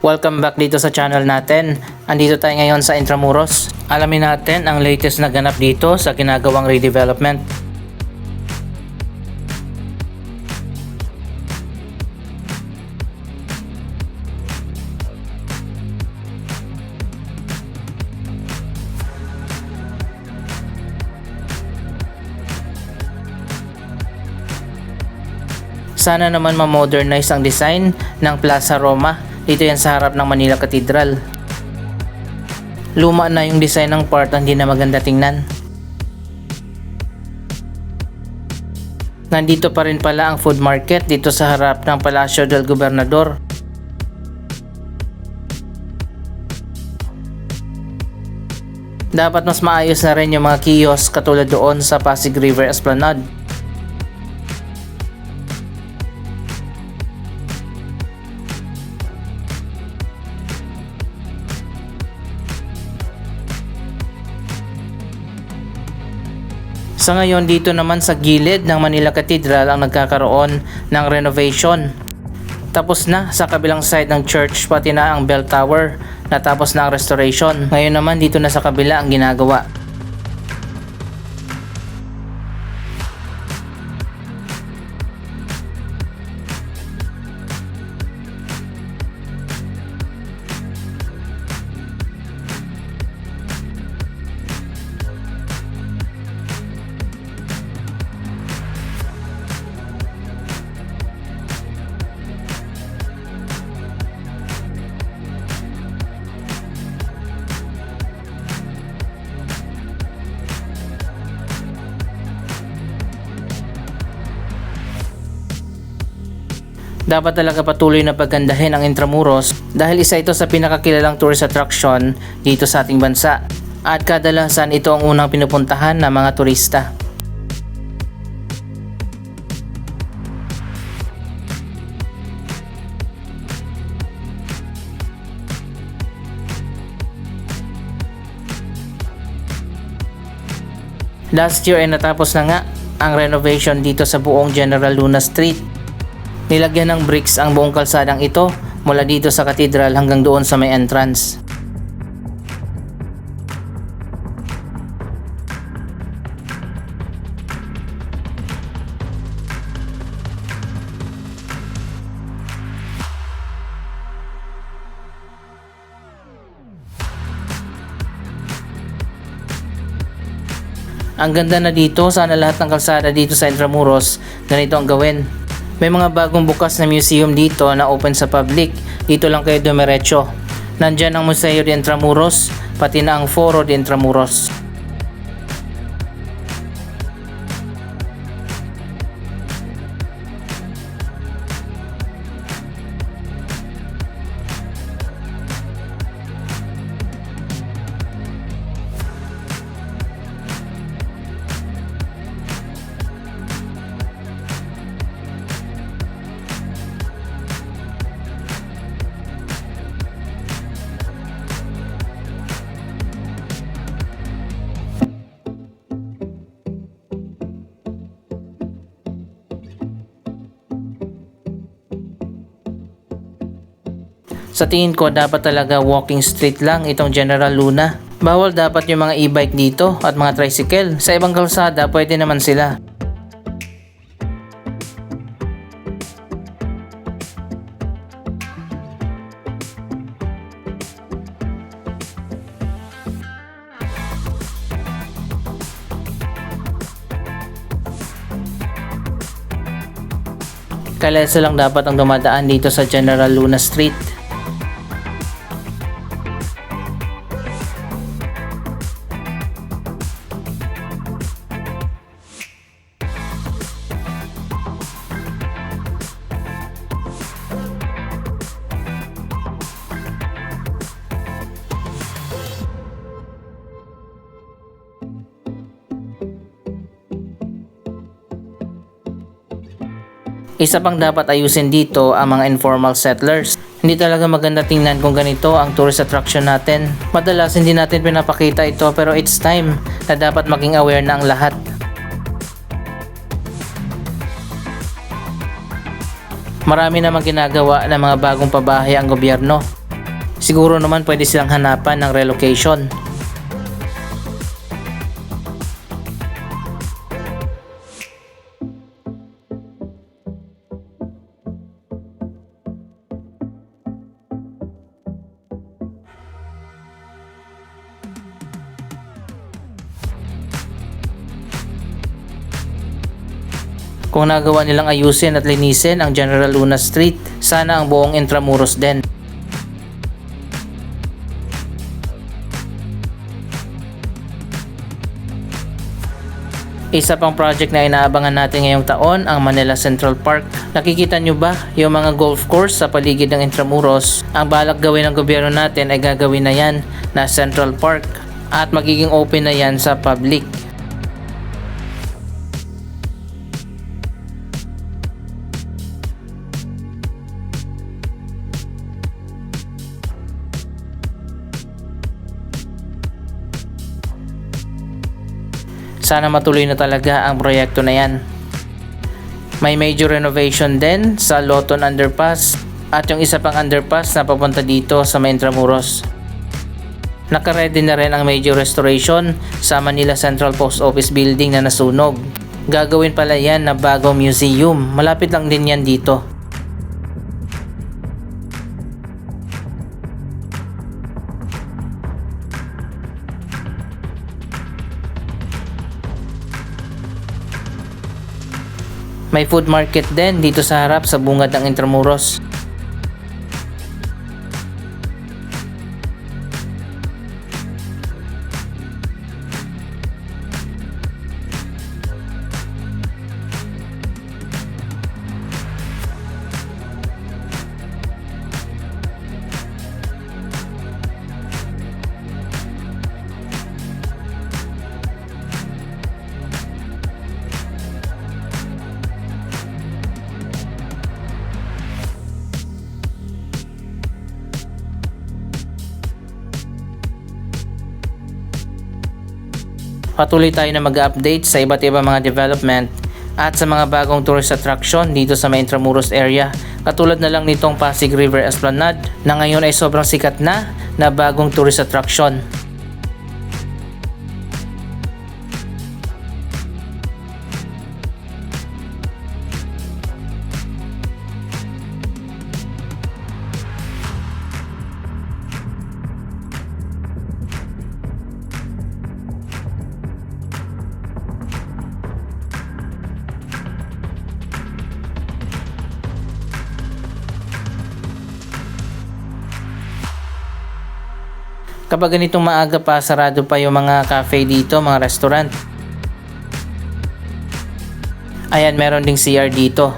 Welcome back dito sa channel natin. Andito tayo ngayon sa Intramuros. Alamin natin ang latest na ganap dito sa ginagawang redevelopment. Sana naman ma-modernize ang design ng Plaza Roma. Dito yan sa harap ng Manila Cathedral. Luma na yung design ng part, hindi na maganda tingnan. Nandito pa rin pala ang food market dito sa harap ng Palacio del Gobernador. Dapat mas maayos na rin yung mga kiosk katulad doon sa Pasig River Esplanade. Sa ngayon dito naman sa gilid ng Manila Cathedral ang nagkakaroon ng renovation. Tapos na sa kabilang side ng church pati na ang bell tower, natapos na ang restoration. Ngayon naman dito na sa kabila ang ginagawa. Dapat talaga patuloy na paggandahin ang Intramuros dahil isa ito sa pinakakilalang tourist attraction dito sa ating bansa at kadalasan ito ang unang pinupuntahan ng mga turista. Last year ay natapos na nga ang renovation dito sa buong General Luna Street. Nilagyan ng bricks ang buong kalsadang ito mula dito sa katedral hanggang doon sa may entrance. Ang ganda na dito, sana lahat ng kalsada dito sa Intramuros ganito ang gawin. May mga bagong bukas na museum dito na open sa public. Dito lang kayo dumiretso. Nandyan ang Museo de Intramuros, pati na ang Foro de Intramuros. Sa tingin ko dapat talaga walking street lang itong General Luna. Bawal dapat yung mga e-bike dito at mga tricycle. Sa ibang kalsada pwede naman sila. Kalesa lang dapat ang dumadaan dito sa General Luna Street. Isa pang dapat ayusin dito ang mga informal settlers. Hindi talaga maganda tingnan kung ganito ang tourist attraction natin. Madalas hindi natin pinapakita ito pero it's time na dapat maging aware na ang lahat. Marami namang ginagawa ng mga bagong pabahay ang gobyerno. Siguro naman pwede silang hanapan ng relocation. Kung nagawa nilang ayusin at linisin ang General Luna Street, sana ang buong Intramuros din. Isa pang project na inaabangan natin ngayong taon ang Manila Central Park. Nakikita nyo ba yung mga golf course sa paligid ng Intramuros? Ang balak gawin ng gobyerno natin ay gagawin na yan na Central Park at magiging open na yan sa public. Sana matuloy na talaga ang proyekto na yan. May major renovation din sa Loton Underpass at yung isa pang underpass na papunta dito sa Intramuros. Nakaready na rin ang major restoration sa Manila Central Post Office Building na nasunog. Gagawin pala yan na bagong museum. Malapit lang din yan dito. May food market din dito sa harap sa bungad ng Intramuros. Patuloy tayo na mag-update sa iba't ibang mga development at sa mga bagong tourist attraction dito sa Intramuros area. Katulad na lang nitong Pasig River Esplanade na ngayon ay sobrang sikat na bagong tourist attraction. Kapag ganitong maaga pa, sarado pa yung mga cafe dito, mga restaurant. Ayan, meron ding CR dito.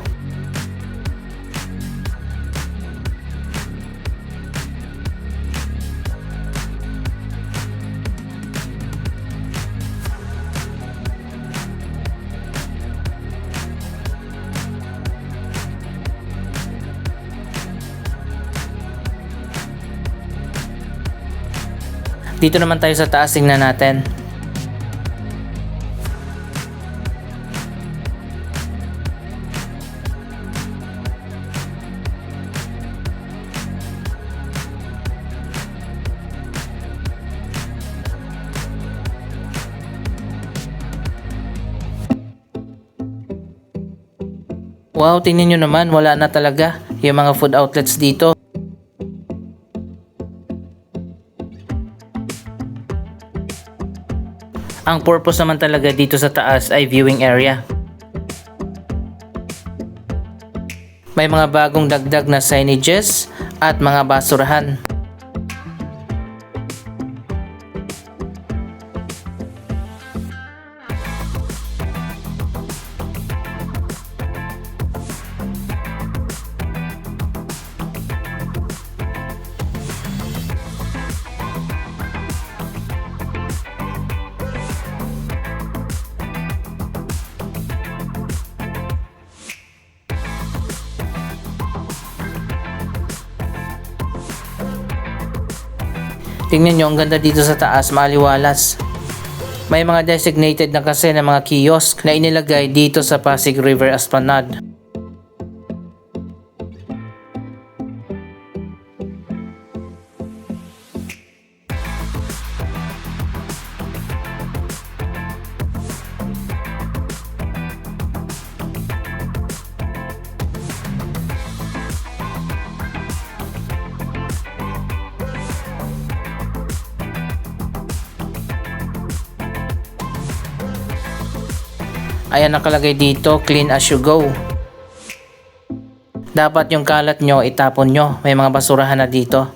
Dito naman tayo sa taas, tingnan natin. Wow, tingnan nyo naman, wala na talaga yung mga food outlets dito. Ang purpose naman talaga dito sa taas ay viewing area. May mga bagong dagdag na signages at mga basurahan. Tingnan nyo, ang ganda dito sa taas, maliwalas. May mga designated na kasi na mga kiosk na inilagay dito sa Pasig River Esplanade. Ayan nakalagay dito, clean as you go. Dapat yung kalat nyo itapon nyo, may mga basurahan na dito.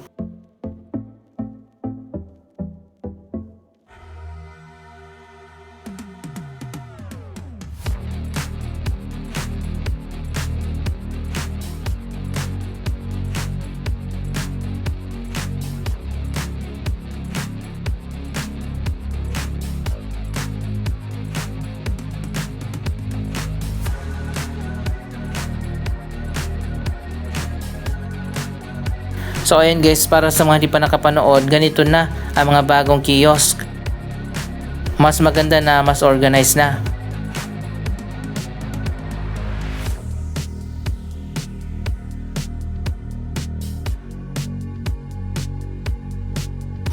So ayan guys, para sa mga di pa nakapanood, ganito na ang mga bagong kiosk. Mas maganda na, mas organized na.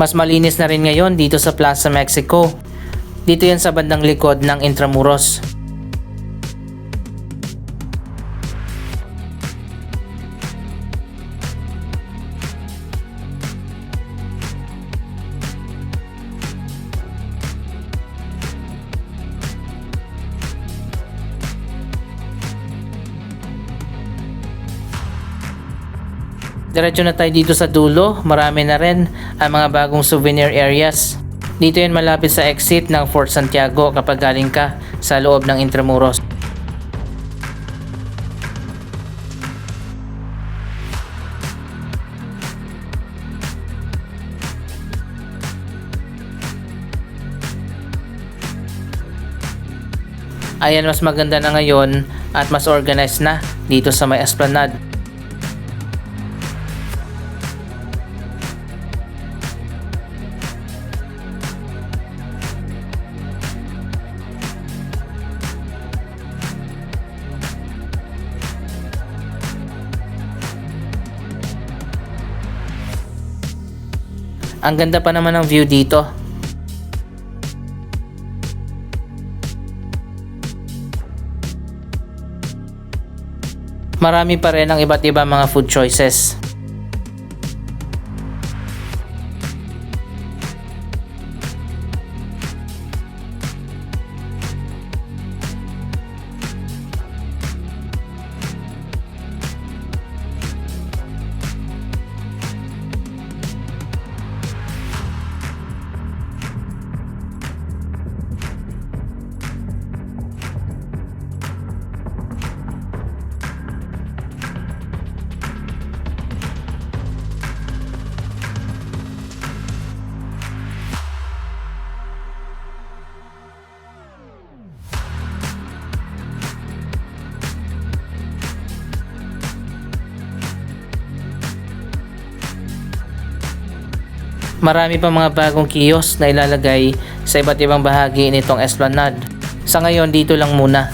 Mas malinis na rin ngayon dito sa Plaza Mexico. Dito yan sa bandang likod ng Intramuros. Diretso na tayo dito sa dulo, marami na rin ang mga bagong souvenir areas. Dito yan malapit sa exit ng Fort Santiago kapag galing ka sa loob ng Intramuros. Ayan, mas maganda na ngayon at mas organized na dito sa may Esplanade. Ang ganda pa naman ng view dito. Marami pa rin ang iba't ibang mga food choices. Marami pa mga bagong kiosk na ilalagay sa iba't ibang bahagi nitong Esplanade. Sa ngayon, dito lang muna.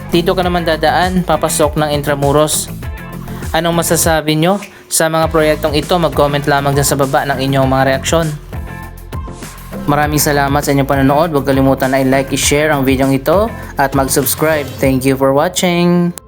Dito ka naman dadaan, papasok ng Intramuros. Anong masasabi nyo sa mga proyektong ito? Mag-comment lamang dyan sa baba ng inyong mga reaksyon. Maraming salamat sa inyong panonood. Huwag kalimutan na i-like, i-share ang video ito at mag-subscribe. Thank you for watching.